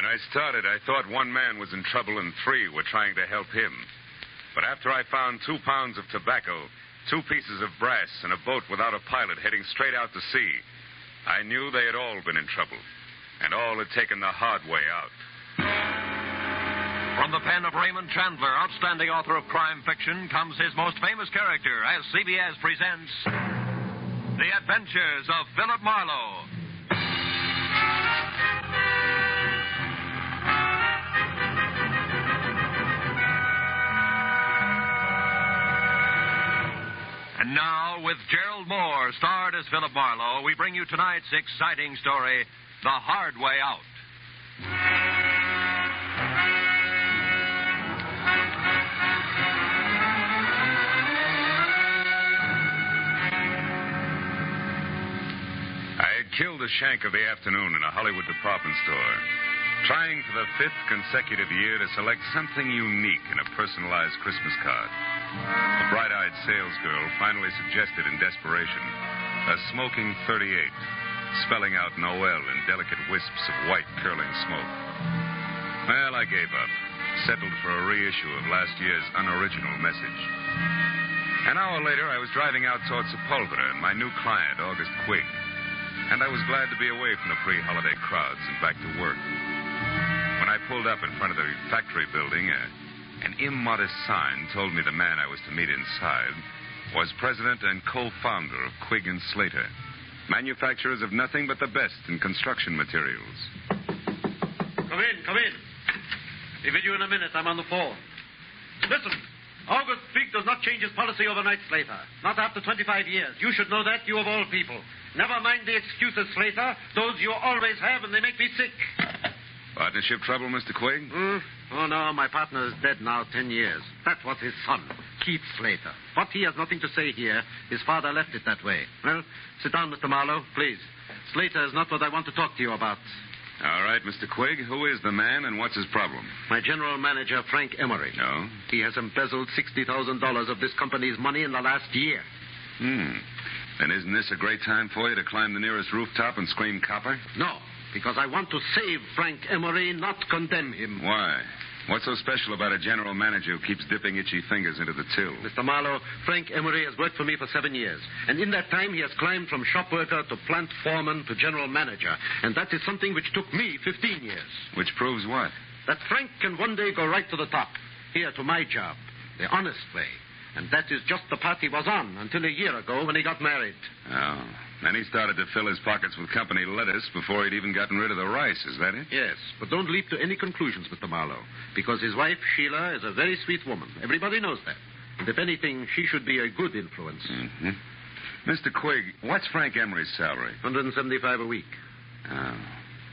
I started, I thought one man was in trouble and 3 were trying to help him. But after I found 2 pounds of tobacco, 2 pieces of brass, and a boat without a pilot heading straight out to sea, I knew they had all been in trouble, and all had taken the hard way out. From the pen of Raymond Chandler, outstanding author of crime fiction, comes his most famous character as CBS presents The Adventures of Philip Marlowe. And now, with Gerald Moore, starred as Philip Marlowe, we bring you tonight's exciting story, The Hard Way Out. I had killed a shank of the afternoon in a Hollywood department store, trying for the 5th consecutive year to select something unique in a personalized Christmas card. A bright-eyed salesgirl finally suggested in desperation a smoking 38, spelling out Noel in delicate wisps of white curling smoke. Well, I gave up, settled for a reissue of last year's unoriginal message. An hour later, I was driving out toward Sepulveda and my new client, August Quigg, and I was glad to be away from the pre-holiday crowds and back to work. When I pulled up in front of the factory building, an immodest sign told me the man I was to meet inside was president and co-founder of Quigg & Slater, manufacturers of nothing but the best in construction materials. Come in. Be with you in a minute. I'm on the phone. Listen, August Quigg does not change his policy overnight, Slater. Not after 25 years. You should know that, you of all people. Never mind the excuses, Slater. Those you always have, and they make me sick. Partnership trouble, Mr. Quigg? Oh, no, my partner is dead now 10 years. That was his son, Keith Slater. But he has nothing to say here. His father left it that way. Well, sit down, Mr. Marlowe, please. Slater is not what I want to talk to you about. All right, Mr. Quigg. Who is the man and what's his problem? My general manager, Frank Emery. No? He has embezzled $60,000 of this company's money in the last year. Then isn't this a great time for you to climb the nearest rooftop and scream copper? No, because I want to save Frank Emery, not condemn him. Why? What's so special about a general manager who keeps dipping itchy fingers into the till? Mr. Marlowe, Frank Emery has worked for me for 7 years. And in that time, he has climbed from shop worker to plant foreman to general manager. And that is something which took me 15 years. Which proves what? That Frank can one day go right to the top. Here, to my job. The honest way. And that is just the path he was on until a year ago when he got married. Oh. Then he started to fill his pockets with company lettuce before he'd even gotten rid of the rice. Is that it? Yes, but don't leap to any conclusions, Mr. Marlowe, because his wife, Sheila, is a very sweet woman. Everybody knows that. And if anything, she should be a good influence. Mr. Quigg, what's Frank Emery's salary? $175 a week. Oh.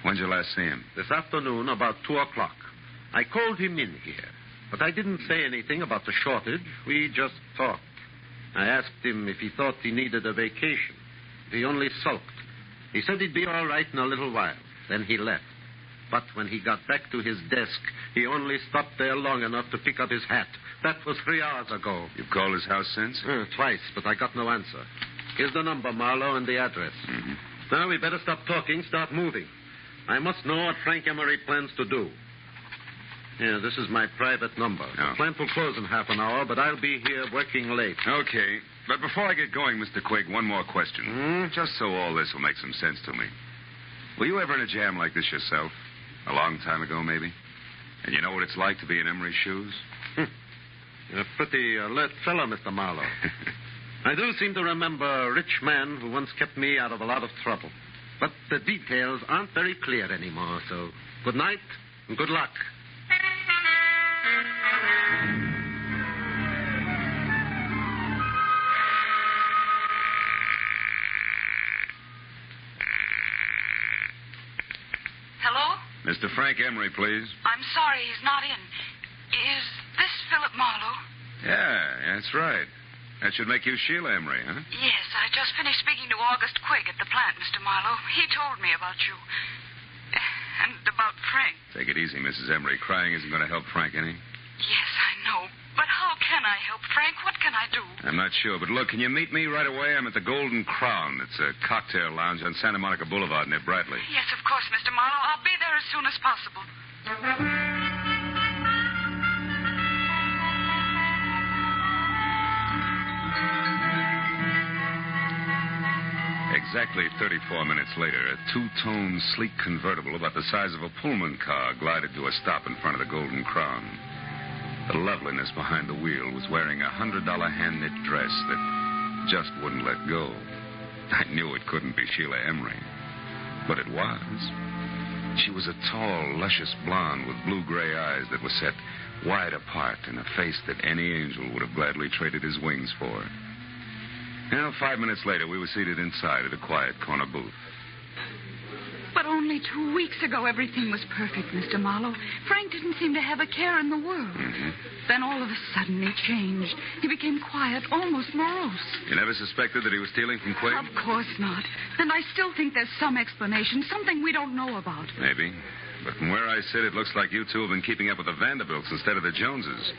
When'd you last see him? This afternoon, about 2 o'clock. I called him in here, but I didn't say anything about the shortage. We just talked. I asked him if he thought he needed a vacation. He only sulked. He said he'd be all right in a little while. Then he left. But when he got back to his desk, he only stopped there long enough to pick up his hat. That was 3 hours ago. You've called his house since? Twice, but I got no answer. Here's the number, Marlowe, and the address. Now we better stop talking, start moving. I must know what Frank Emery plans to do. Yeah, this is my private number. Oh. The plant will close in half an hour, but I'll be here working late. Okay. But before I get going, Mr. Quigg, one more question. Just so all this will make some sense to me. Were you ever in a jam like this yourself? A long time ago, maybe? And you know what it's like to be in Emery's shoes? You're a pretty alert fellow, Mr. Marlowe. I do seem to remember a rich man who once kept me out of a lot of trouble. But the details aren't very clear anymore, so good night and good luck. Hello? Mr. Frank Emery, please. I'm sorry he's not in. Is this Philip Marlowe? Yeah, that's right. That should make you Sheila Emery, huh? Yes, I just finished speaking to August Quigg at the plant, Mr. Marlowe. He told me about you. And about Frank. Take it easy, Mrs. Emery. Crying isn't going to help Frank any. Yes, I know. But how can I help, Frank? What can I do? I'm not sure, but look, can you meet me right away? I'm at the Golden Crown. It's a cocktail lounge on Santa Monica Boulevard near Bradley. Yes, of course, Mr. Marlowe. I'll be there as soon as possible. Exactly 34 minutes later, a two-tone, sleek convertible about the size of a Pullman car glided to a stop in front of the Golden Crown. The loveliness behind the wheel was wearing a $100 hand-knit dress that just wouldn't let go. I knew it couldn't be Sheila Emery, but it was. She was a tall, luscious blonde with blue-gray eyes that were set wide apart and a face that any angel would have gladly traded his wings for. Now, 5 minutes later, we were seated inside at a quiet corner booth. But only 2 weeks ago, everything was perfect, Mr. Marlowe. Frank didn't seem to have a care in the world. Mm-hmm. Then all of a sudden, he changed. He became quiet, almost morose. You never suspected that he was stealing from Quig? Of course not. And I still think there's some explanation, something we don't know about. Maybe. But from where I sit, it looks like you two have been keeping up with the Vanderbilts instead of the Joneses.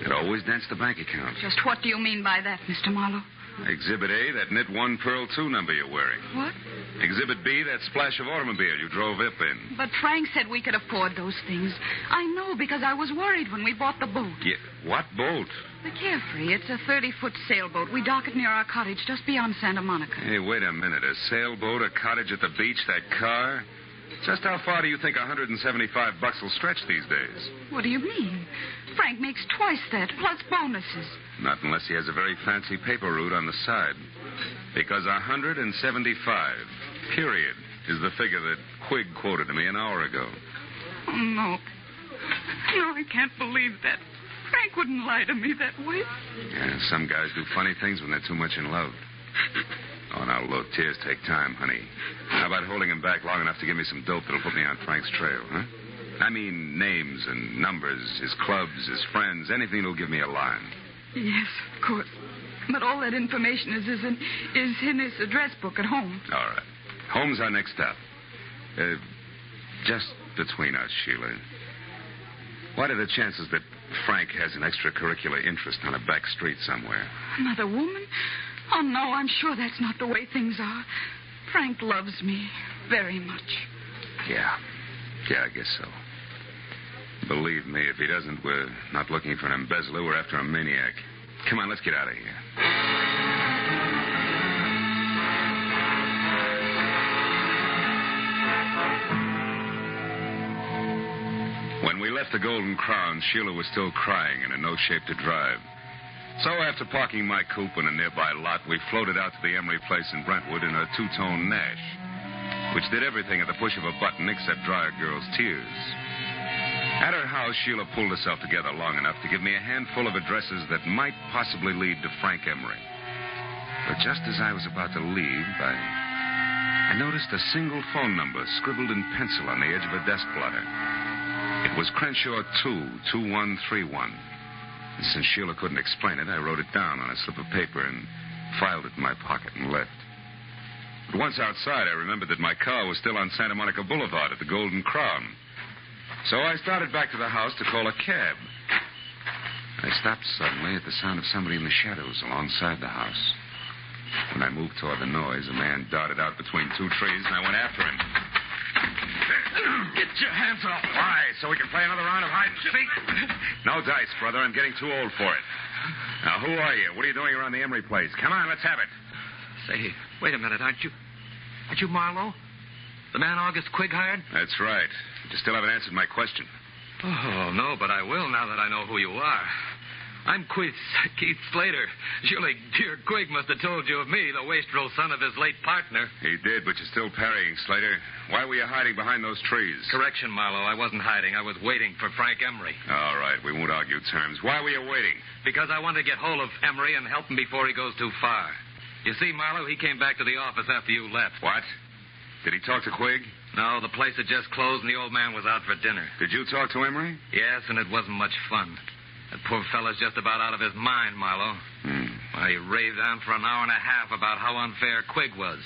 It always danced the bank account. Just what do you mean by that, Mr. Marlowe? Exhibit A, that knit 1 pearl 2 number you're wearing. What? Exhibit B, that splash of automobile you drove up in. But Frank said we could afford those things. I know because I was worried when we bought the boat. Yeah, what boat? The Carefree. It's a 30-foot sailboat. We dock it near our cottage just beyond Santa Monica. Hey, wait a minute. A sailboat, a cottage at the beach, that car? Just how far do you think $175 will stretch these days? What do you mean? Frank makes twice that, plus bonuses. Not unless he has a very fancy paper route on the side. Because 175, period, is the figure that Quig quoted to me an hour ago. Oh, no. No, I can't believe that. Frank wouldn't lie to me that way. Yeah, some guys do funny things when they're too much in love. Oh, now, look, tears take time, honey. How about holding him back long enough to give me some dope that'll put me on Frank's trail, huh? I mean, names and numbers, his clubs, his friends, anything that'll give me a line. Yes, of course. But all that information is in his address book at home. All right. Home's our next stop. Just between us, Sheila. What are the chances that Frank has an extracurricular interest on a back street somewhere? Another woman? Oh, no, I'm sure that's not the way things are. Frank loves me very much. Yeah, I guess so. Believe me, if he doesn't, we're not looking for an embezzler. We're after a maniac. Come on, let's get out of here. When we left the Golden Crown, Sheila was still crying and in no shape to drive. So after parking my coupe in a nearby lot, we floated out to the Emery place in Brentwood in a two-tone Nash, which did everything at the push of a button except dry a girl's tears. At her house, Sheila pulled herself together long enough to give me a handful of addresses that might possibly lead to Frank Emery. But just as I was about to leave, I noticed a single phone number scribbled in pencil on the edge of a desk blotter. It was Crenshaw 2, 2131. And since Sheila couldn't explain it, I wrote it down on a slip of paper and filed it in my pocket and left. But once outside, I remembered that my car was still on Santa Monica Boulevard at the Golden Crown. So I started back to the house to call a cab. I stopped suddenly at the sound of somebody in the shadows alongside the house. When I moved toward the noise, a man darted out between two trees, and I went after him. Get your hands off. Why? So we can play another round of hide and seek? No dice, brother. I'm getting too old for it. Now, who are you? What are you doing around the Emery place? Come on, let's have it. Say, wait a minute. Aren't you Marlowe? The man August Quig hired? That's right. You still haven't answered my question. Oh, no, but I will now that I know who you are. I'm Keith Slater. Surely dear Quig must have told you of me, the wastrel son of his late partner. He did, but you're still parrying, Slater. Why were you hiding behind those trees? Correction, Marlowe. I wasn't hiding. I was waiting for Frank Emery. All right, we won't argue terms. Why were you waiting? Because I wanted to get hold of Emery and help him before he goes too far. You see, Marlowe, he came back to the office after you left. What? Did he talk to Quig? No, the place had just closed and the old man was out for dinner. Did you talk to Emery? Yes, and it wasn't much fun. That poor fellow's just about out of his mind, Marlowe. Well, he raved on for an hour and a half about how unfair Quig was.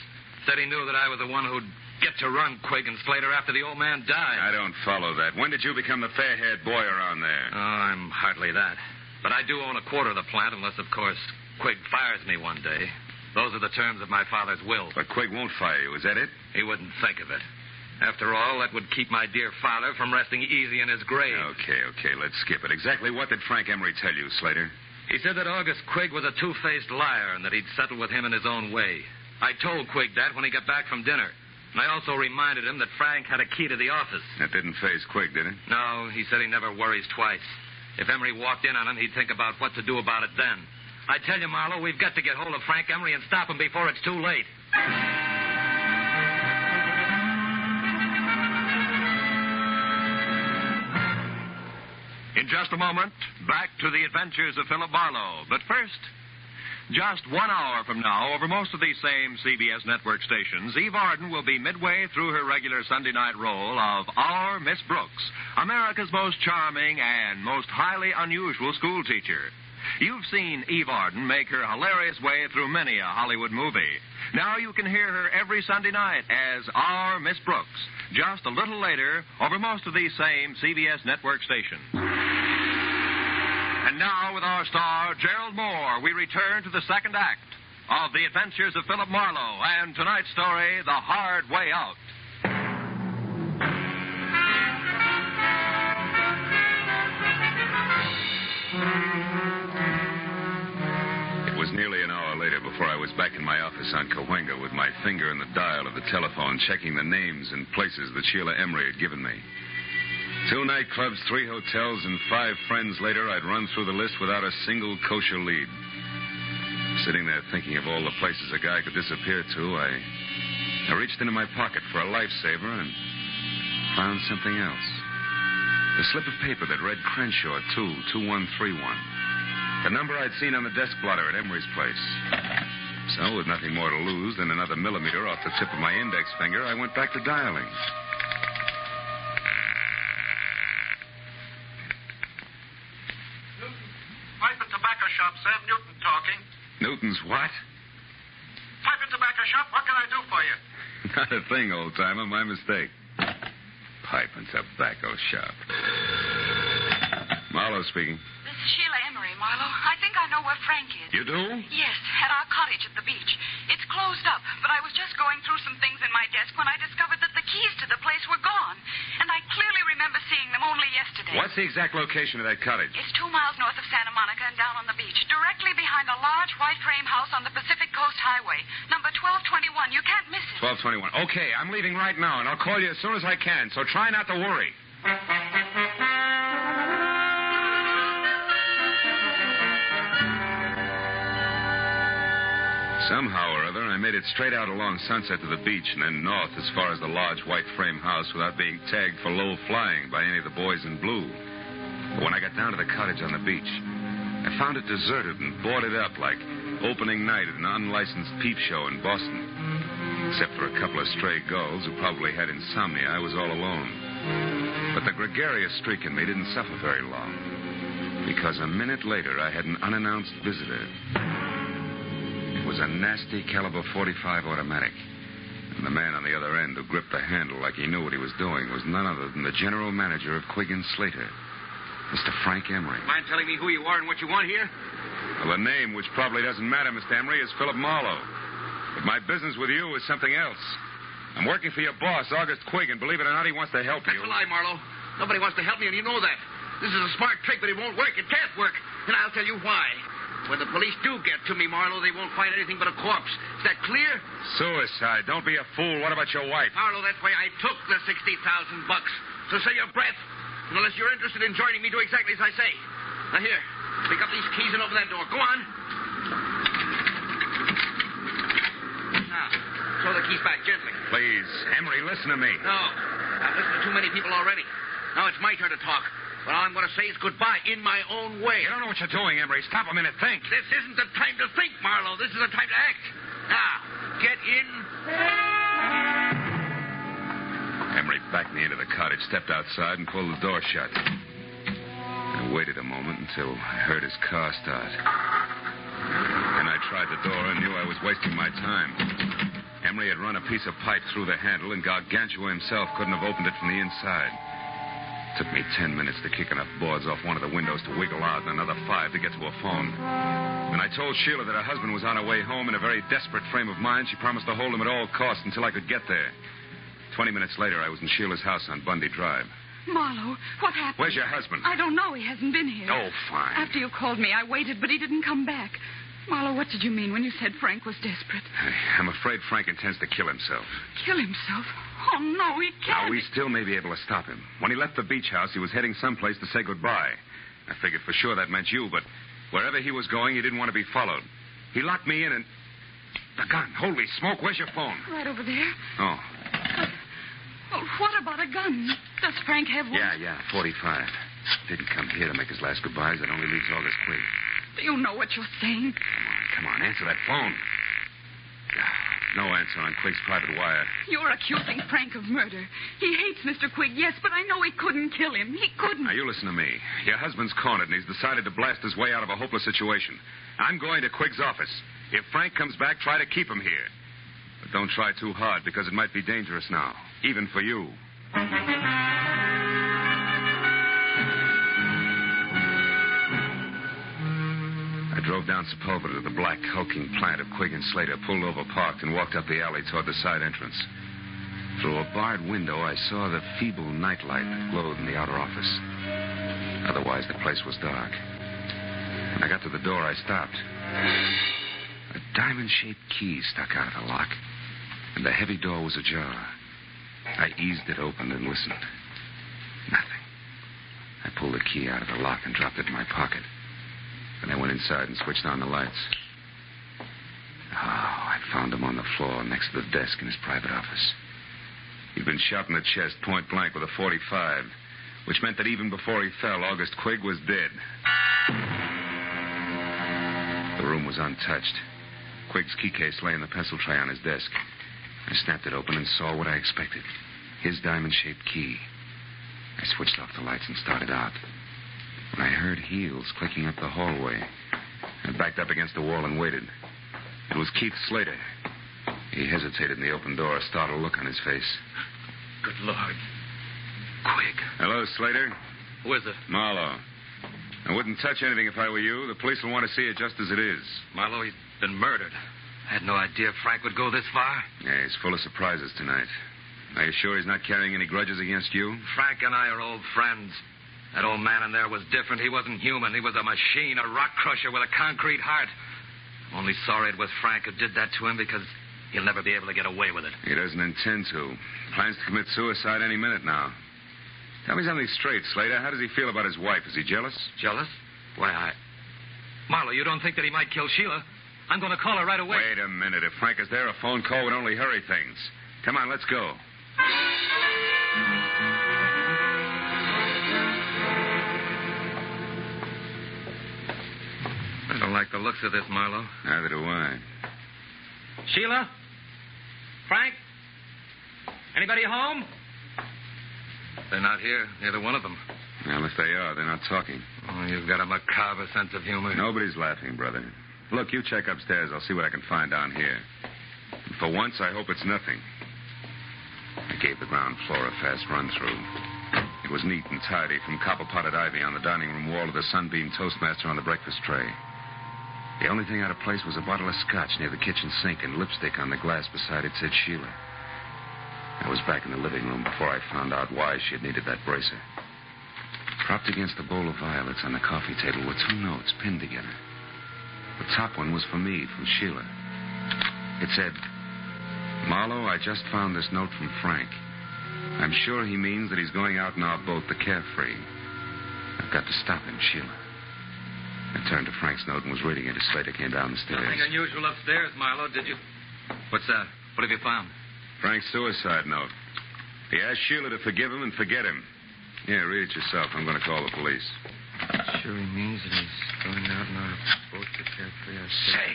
Said he knew that I was the one who'd get to run Quig and Slater after the old man died. I don't follow that. When did you become the fair-haired boy around there? Oh, I'm hardly that. But I do own a quarter of the plant unless, of course, Quig fires me one day. Those are the terms of my father's will. But Quig won't fire you, is that it? He wouldn't think of it. After all, that would keep my dear father from resting easy in his grave. Okay, let's skip it. Exactly what did Frank Emery tell you, Slater? He said that August Quig was a two-faced liar and that he'd settle with him in his own way. I told Quig that when he got back from dinner. And I also reminded him that Frank had a key to the office. That didn't faze Quig, did it? No, he said he never worries twice. If Emery walked in on him, he'd think about what to do about it then. I tell you, Marlowe, we've got to get hold of Frank Emery and stop him before it's too late. In just a moment, back to the adventures of Philip Marlowe. But first, just 1 hour from now, over most of these same CBS network stations, Eve Arden will be midway through her regular Sunday night role of Our Miss Brooks, America's most charming and most highly unusual school teacher. You've seen Eve Arden make her hilarious way through many a Hollywood movie. Now you can hear her every Sunday night as Our Miss Brooks, just a little later over most of these same CBS network stations. And now, with our star, Gerald Moore, we return to the second act of The Adventures of Philip Marlowe and tonight's story, The Hard Way Out. It was nearly an hour later before I was back in my office on Cahuenga with my finger in the dial of the telephone, checking the names and places that Sheila Emery had given me. 2 nightclubs, 3 hotels, and 5 friends later, I'd run through the list without a single kosher lead. Sitting there thinking of all the places a guy could disappear to, I reached into my pocket for a lifesaver and found something else. A slip of paper that read Crenshaw 22131. The number I'd seen on the desk blotter at Emery's place. So, with nothing more to lose than another millimeter off the tip of my index finger, I went back to dialing. Shop, Sam Newton talking. Newton's what? Pipe and tobacco shop, what can I do for you? Not a thing, old-timer. My mistake. Pipe and tobacco shop. Marlowe speaking. This is Sheila Emery, Marlowe. I think I know where Frank is. You do? Yes, at our cottage at the beach. It's closed up, but I was just going through some things in my desk when I discovered that the keys to the place were gone. And I clearly remember seeing them only yesterday. What's the exact location of that cottage? It's 2 miles north of Santa Monica and down on the beach, directly behind a large white frame house on the Pacific Coast Highway. Number 1221. You can't miss it. 1221. Okay, I'm leaving right now, and I'll call you as soon as I can, so try not to worry. Somehow or other, I made it straight out along Sunset to the beach and then north as far as the large white frame house without being tagged for low flying by any of the boys in blue. But when I got down to the cottage on the beach, I found it deserted and boarded up like opening night at an unlicensed peep show in Boston. Except for a couple of stray gulls who probably had insomnia, I was all alone. But the gregarious streak in me didn't suffer very long, because a minute later I had an unannounced visitor. It was a nasty caliber .45 automatic. And the man on the other end who gripped the handle like he knew what he was doing was none other than the general manager of Quig & Slater, Mr. Frank Emery. Mind telling me who you are and what you want here? Well, the name, which probably doesn't matter, Mr. Emery, is Philip Marlowe. But my business with you is something else. I'm working for your boss, August Quig, and believe it or not, he wants to help you. That's a lie, Marlowe. Nobody wants to help me, and you know that. This is a smart trick, but it won't work. It can't work. And I'll tell you why. When the police do get to me, Marlowe, they won't find anything but a corpse. Is that clear? Suicide. Don't be a fool. What about your wife? Marlowe, that's why I took the $60,000. So save your breath. And unless you're interested in joining me, do exactly as I say. Now, here. Pick up these keys and open that door. Go on. Now, throw the keys back gently. Please, Emery, listen to me. No. I've listened to too many people already. Now it's my turn to talk. What I'm going to say is goodbye in my own way. You don't know what you're doing, Emery. Stop a minute. Think. This isn't the time to think, Marlowe. This is the time to act. Now, get in. Emery backed me into the cottage, stepped outside, and pulled the door shut. I waited a moment until I heard his car start. Then I tried the door and knew I was wasting my time. Emery had run a piece of pipe through the handle, and Gargantua himself couldn't have opened it from the inside. Took me 10 minutes to kick enough boards off one of the windows to wiggle out and another 5 to get to a phone. When I told Sheila that her husband was on her way home in a very desperate frame of mind, she promised to hold him at all costs until I could get there. 20 minutes later, I was in Sheila's house on Bundy Drive. Marlowe, what happened? Where's your husband? I don't know. He hasn't been here. Oh, fine. After you called me, I waited, but he didn't come back. Marlowe, what did you mean when you said Frank was desperate? I'm afraid Frank intends to kill himself. Kill himself? Oh, no, he can't. Now, we still may be able to stop him. When he left the beach house, he was heading someplace to say goodbye. I figured for sure that meant you, but wherever he was going, he didn't want to be followed. He locked me in and... The gun. Holy smoke, where's your phone? Right over there. Oh. Well, what about a gun? Does Frank have one? Yeah, 45. Didn't come here to make his last goodbyes. That only leaves August Quigg. Do you know what you're saying? Come on, answer that phone. No answer on Quigg's private wire. You're accusing Frank of murder. He hates Mr. Quigg, yes, but I know he couldn't kill him. He couldn't. Now, you listen to me. Your husband's cornered, and he's decided to blast his way out of a hopeless situation. I'm going to Quigg's office. If Frank comes back, try to keep him here. But don't try too hard, because it might be dangerous now, even for you. I drove down Sepulveda to the black, hulking plant of Quigg and Slater, pulled over, parked, and walked up the alley toward the side entrance. Through a barred window, I saw the feeble nightlight that glowed in the outer office. Otherwise, the place was dark. When I got to the door, I stopped. A diamond-shaped key stuck out of the lock, and the heavy door was ajar. I eased it open and listened. Nothing. I pulled the key out of the lock and dropped it in my pocket. Then I went inside and switched on the lights. Oh, I found him on the floor next to the desk in his private office. He'd been shot in the chest point blank with a .45, which meant that even before he fell, August Quigg was dead. The room was untouched. Quigg's key case lay in the pencil tray on his desk. I snapped it open and saw what I expected. His diamond-shaped key. I switched off the lights and started out. When I heard heels clicking up the hallway, I backed up against the wall and waited. It was Keith Slater. He hesitated in the open door, a startled look on his face. Good Lord. Quigg. Hello, Slater. Who is it? Marlowe. I wouldn't touch anything if I were you. The police will want to see it just as it is. Marlowe, he's been murdered. I had no idea Frank would go this far. Yeah, he's full of surprises tonight. Are you sure he's not carrying any grudges against you? Frank and I are old friends. That old man in there was different. He wasn't human. He was a machine, a rock crusher with a concrete heart. I'm only sorry it was Frank who did that to him because he'll never be able to get away with it. He doesn't intend to. Plans to commit suicide any minute now. Tell me something straight, Slater. How does he feel about his wife? Is he jealous? Jealous? Why, Marlowe, you don't think that he might kill Sheila? I'm going to call her right away. Wait a minute. If Frank is there, a phone call would only hurry things. Come on, let's go. I don't like the looks of this, Marlowe. Neither do I. Sheila? Frank? Anybody home? They're not here, neither one of them. Well, if they are, they're not talking. Oh, you've got a macabre sense of humor. Nobody's laughing, brother. Look, you check upstairs. I'll see what I can find down here. And for once, I hope it's nothing. I gave the ground floor a fast run-through. It was neat and tidy, from copper-potted ivy on the dining room wall to the sunbeam toastmaster on the breakfast tray. The only thing out of place was a bottle of scotch near the kitchen sink and lipstick on the glass beside it said Sheila. I was back in the living room before I found out why she had needed that bracer. Propped against a bowl of violets on the coffee table were 2 notes pinned together. The top one was for me, from Sheila. It said, Marlowe, I just found this note from Frank. I'm sure he means that he's going out in our boat, the Carefree. I've got to stop him, Sheila. I turned to Frank's note and was reading it as Slater came down the stairs. Nothing unusual upstairs, Marlowe, did you? What's that? What have you found? Frank's suicide note. He asked Sheila to forgive him and forget him. Yeah, read it yourself. I'm going to call the police. Sure he means that he's going out in our boat to Carefree. Say.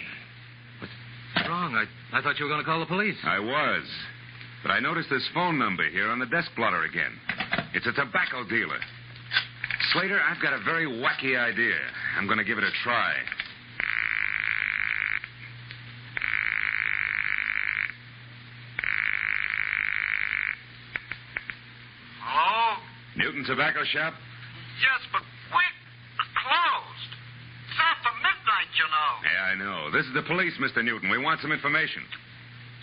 What's wrong? I thought you were going to call the police. I was. But I noticed this phone number here on the desk blotter again. It's a tobacco dealer. Slater, I've got a very wacky idea. I'm going to give it a try. Hello? Newton Tobacco Shop? Yes, but we're closed. It's after midnight, you know. Yeah, I know. This is the police, Mr. Newton. We want some information.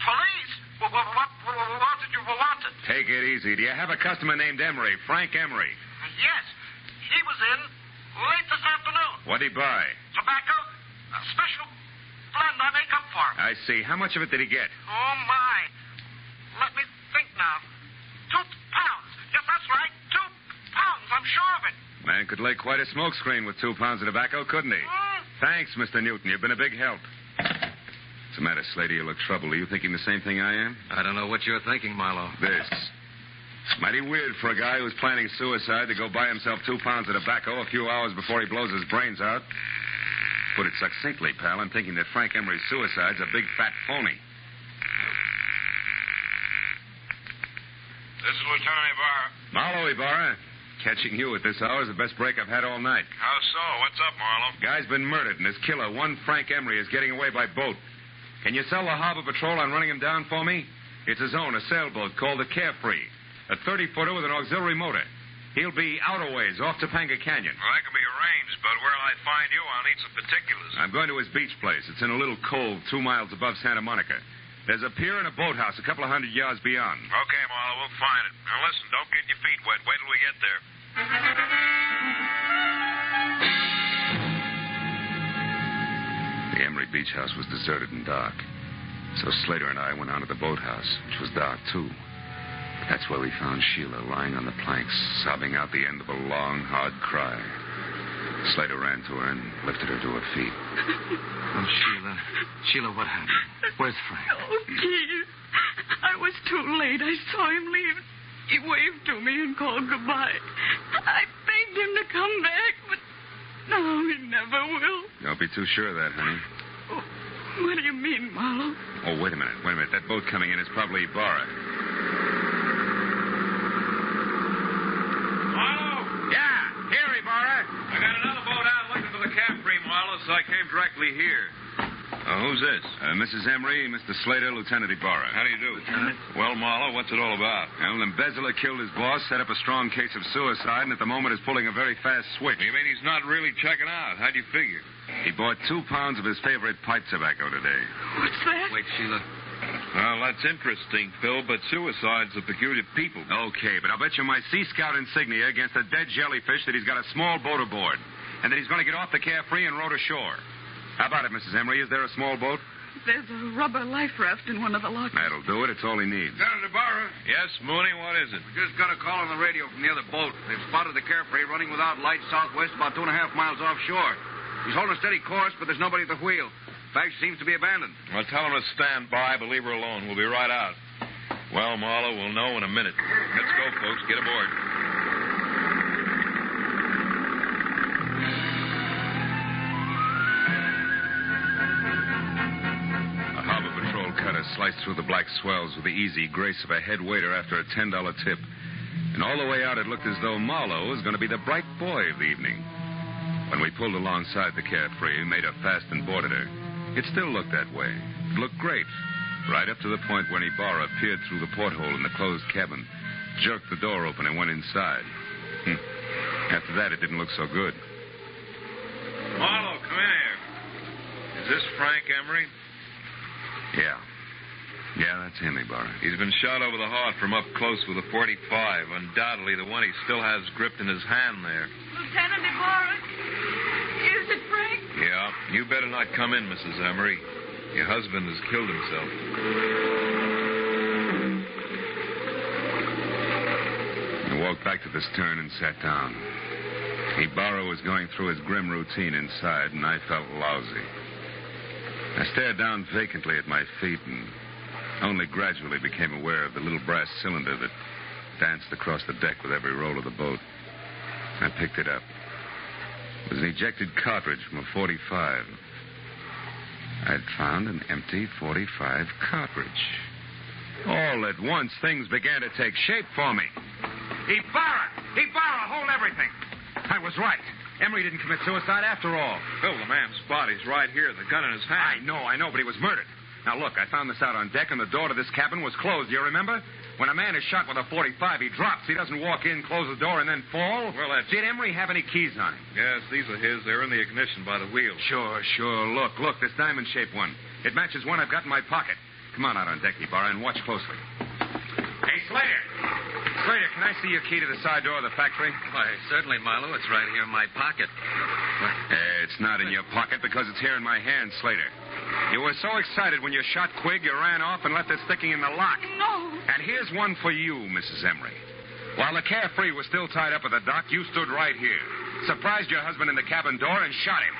Police? What did you want? Take it easy. Do you have a customer named Emery, Frank Emery? Yes. He was in late this afternoon. What'd he buy? Tobacco? A special blend I make up for him. I see. How much of it did he get? Oh, my. Let me think now. 2 pounds. Yes, that's right. 2 pounds. I'm sure of it. Man could lay quite a smoke screen with 2 pounds of tobacco, couldn't he? Thanks, Mr. Newton. You've been a big help. What's the matter, Slater? You look troubled. Are you thinking the same thing I am? I don't know what you're thinking, Marlowe. This. It's mighty weird for a guy who's planning suicide to go buy himself 2 pounds of tobacco a few hours before he blows his brains out. Put it succinctly, pal, I'm thinking that Frank Emery's suicide's a big fat phony. This is Lieutenant Ibarra. Marlowe, Ibarra. Catching you at this hour is the best break I've had all night. How so? What's up, Marlowe? Guy's been murdered, and his killer, one Frank Emery, is getting away by boat. Can you sell the harbor patrol on running him down for me? It's his own, a sailboat called the Carefree. A 30-footer with an auxiliary motor. He'll be out a ways, off Topanga Canyon. Well, that can be arranged, but where'll I find you? I'll need some particulars. I'm going to his beach place. It's in a little cove 2 miles above Santa Monica. There's a pier and a boathouse a couple of 100 yards beyond. Okay, Marlowe, we'll find it. Now, listen, don't get your feet wet. Wait till we get there. The Emery beach house was deserted and dark. So Slater and I went on to the boathouse, which was dark, too. But that's where we found Sheila lying on the planks, sobbing out the end of a long, hard cry. Slater ran to her and lifted her to her feet. Oh, Sheila. Sheila, what happened? Where's Frank? Oh, Keith. I was too late. I saw him leave. He waved to me and called goodbye. I begged him to come back, but no, he never will. Don't be too sure of that, honey. Oh, what do you mean, Marlowe? Oh, wait a minute. That boat coming in is probably Ibarra. Marlowe! Yeah, here, Ibarra. I got another boat out looking for the Capri, Marlowe, so I came directly here. Who's this? Mrs. Emery, Mr. Slater, Lieutenant Ibarra. How do you do? Lieutenant? Well, Marlowe, what's it all about? Well, the embezzler killed his boss, set up a strong case of suicide, and at the moment is pulling a very fast switch. You mean he's not really checking out? How'd you figure? He bought 2 pounds of his favorite pipe tobacco today. What's that? Wait, Sheila. Well, that's interesting, Phil, but suicide's a peculiar people. Okay, but I'll bet you my Sea Scout insignia against a dead jellyfish that he's got a small boat aboard, and that he's going to get off the Carefree and row to shore. How about it, Mrs. Emery? Is there a small boat? There's a rubber life raft in one of the lockers. That'll do it. It's all he needs. Lieutenant Ibarra, Yes, Mooney, what is it? we just got a call on the radio from the other boat. They've spotted the Carefree running without lights southwest about 2.5 miles offshore. He's holding a steady course, but there's nobody at the wheel. In fact, she seems to be abandoned. Well, tell him to stand by, but leave her alone. We'll be right out. Well, Marlowe, we'll know in a minute. Let's go, folks. Get aboard. A harbor patrol cutter sliced through the black swells with the easy grace of a head waiter after a $10 tip. And all the way out, it looked as though Marlowe was going to be the bright boy of the evening. When we pulled alongside the Carefree, made her fast and boarded her, it still looked that way. It looked great, right up to the point when Ibarra peered through the porthole in the closed cabin, jerked the door open, and went inside. After that, it didn't look so good. Marlowe, come in here. Is this Frank Emery? Yeah, that's him, Ibarra. He's been shot over the heart from up close with a .45. Undoubtedly the one he still has gripped in his hand there. Lieutenant Ibarra? Is it Frank? Yeah, you better not come in, Mrs. Emery. Your husband has killed himself. I walked back to the stern and sat down. Ibarra was going through his grim routine inside, and I felt lousy. I stared down vacantly at my feet and only gradually became aware of the little brass cylinder that danced across the deck with every roll of the boat. I picked it up. It was an ejected cartridge from a .45. I'd found an empty .45 cartridge. All at once, things began to take shape for me. Ibarra, hold everything. I was right. Emery didn't commit suicide after all. Phil, the man's body's right here, the gun in his hand. I know, but he was murdered. Now, look, I found this out on deck, and the door to this cabin was closed. You remember? When a man is shot with a .45, he drops. He doesn't walk in, close the door, and then fall. Well, that's... Did Emery have any keys on him? Yes, these are his. They're in the ignition by the wheel. Sure. Look, this diamond-shaped one. It matches one I've got in my pocket. Come on out on deck, Ibarra, and watch closely. Hey, Slater! Slater, can I see your key to the side door of the factory? Why, certainly, Marlowe. It's right here in my pocket. It's not in your pocket because it's here in my hand, Slater. You were so excited when you shot Quigg, you ran off and left it sticking in the lock. No. And here's one for you, Mrs. Emery. While the Carefree was still tied up at the dock, you stood right here, surprised your husband in the cabin door, and shot him.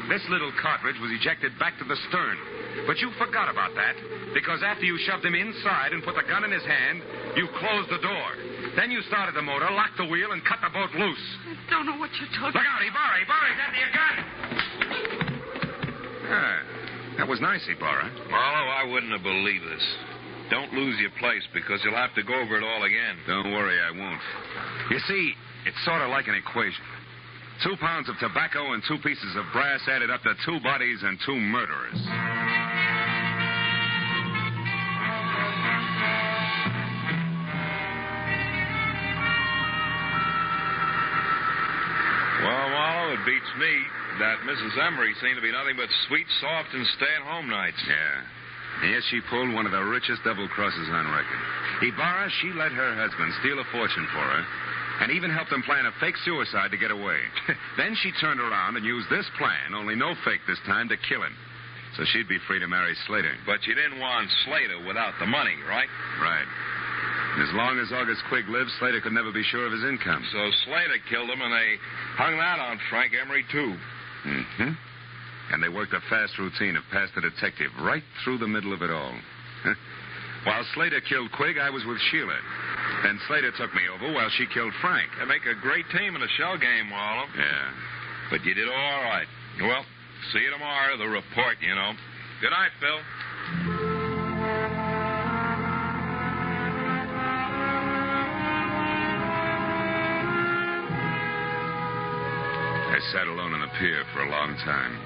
This little cartridge was ejected back to the stern. But you forgot about that, because after you shoved him inside and put the gun in his hand, you closed the door. Then you started the motor, locked the wheel, and cut the boat loose. I don't know what you're talking Look out, Ibarra, he's after your gun! That was nice, Ibarra. Marlowe, I wouldn't have believed this. Don't lose your place, because you'll have to go over it all again. Don't worry, I won't. You see, it's sort of like an equation. 2 pounds of tobacco and 2 pieces of brass added up to 2 bodies and 2 murderers. Well, Marlowe, it beats me that Mrs. Emery seemed to be nothing but sweet, soft, and stay-at-home nights. Yeah. Yes, she pulled one of the richest double-crosses on record. Ibarra, she let her husband steal a fortune for her and even helped him plan a fake suicide to get away. Then she turned around and used this plan, only no fake this time, to kill him. So she'd be free to marry Slater. But you didn't want Slater without the money, right? Right. And as long as August Quigg lived, Slater could never be sure of his income. So Slater killed him, and they hung that on Frank Emery, too. Mm-hmm. And they worked a fast routine of pass the detective right through the middle of it all. While Slater killed Quigg, I was with Sheila. Then Slater took me over while she killed Frank. They make a great team in a shell game, Marlowe. Yeah. But you did all right. Well, see you tomorrow, the report, you know. Good night, Phil. I sat alone on the pier for a long time.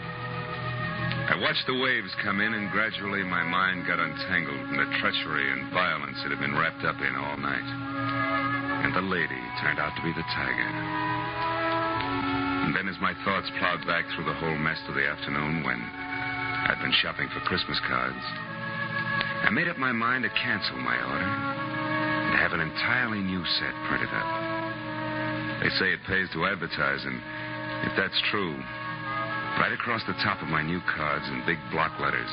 I watched the waves come in, and gradually my mind got untangled from the treachery and violence it had been wrapped up in all night. And the lady turned out to be the tiger. And then as my thoughts plowed back through the whole mess of the afternoon when I'd been shopping for Christmas cards, I made up my mind to cancel my order and have an entirely new set printed up. They say it pays to advertise, and if that's true, right across the top of my new cards in big block letters,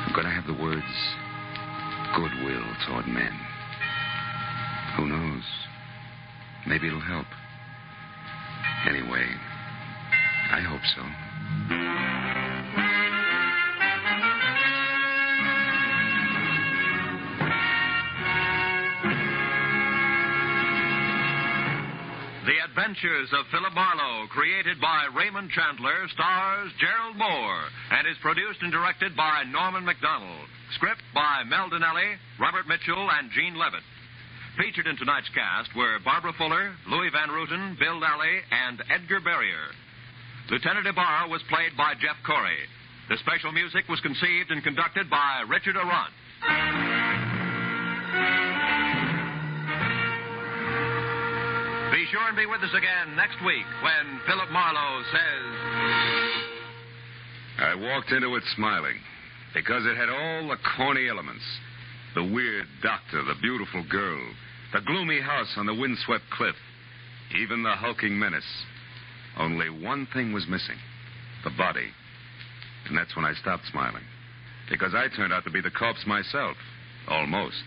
I'm going to have the words, goodwill toward men. Who knows? Maybe it'll help. Anyway, I hope so. The Adventures of Philip Marlowe, created by Raymond Chandler, stars Gerald Moore, and is produced and directed by Norman MacDonald. Script by Mel Donnelly, Robert Mitchell, and Gene Levitt. Featured in tonight's cast were Barbara Fuller, Louis Van Rooten, Bill Nally, and Edgar Barrier. Lieutenant Ibarra was played by Jeff Corey. The special music was conceived and conducted by Richard Arant. Be sure and be with us again next week when Philip Marlowe says... I walked into it smiling because it had all the corny elements. The weird doctor, the beautiful girl, the gloomy house on the windswept cliff, even the hulking menace. Only one thing was missing, the body. And that's when I stopped smiling, because I turned out to be the corpse myself, almost.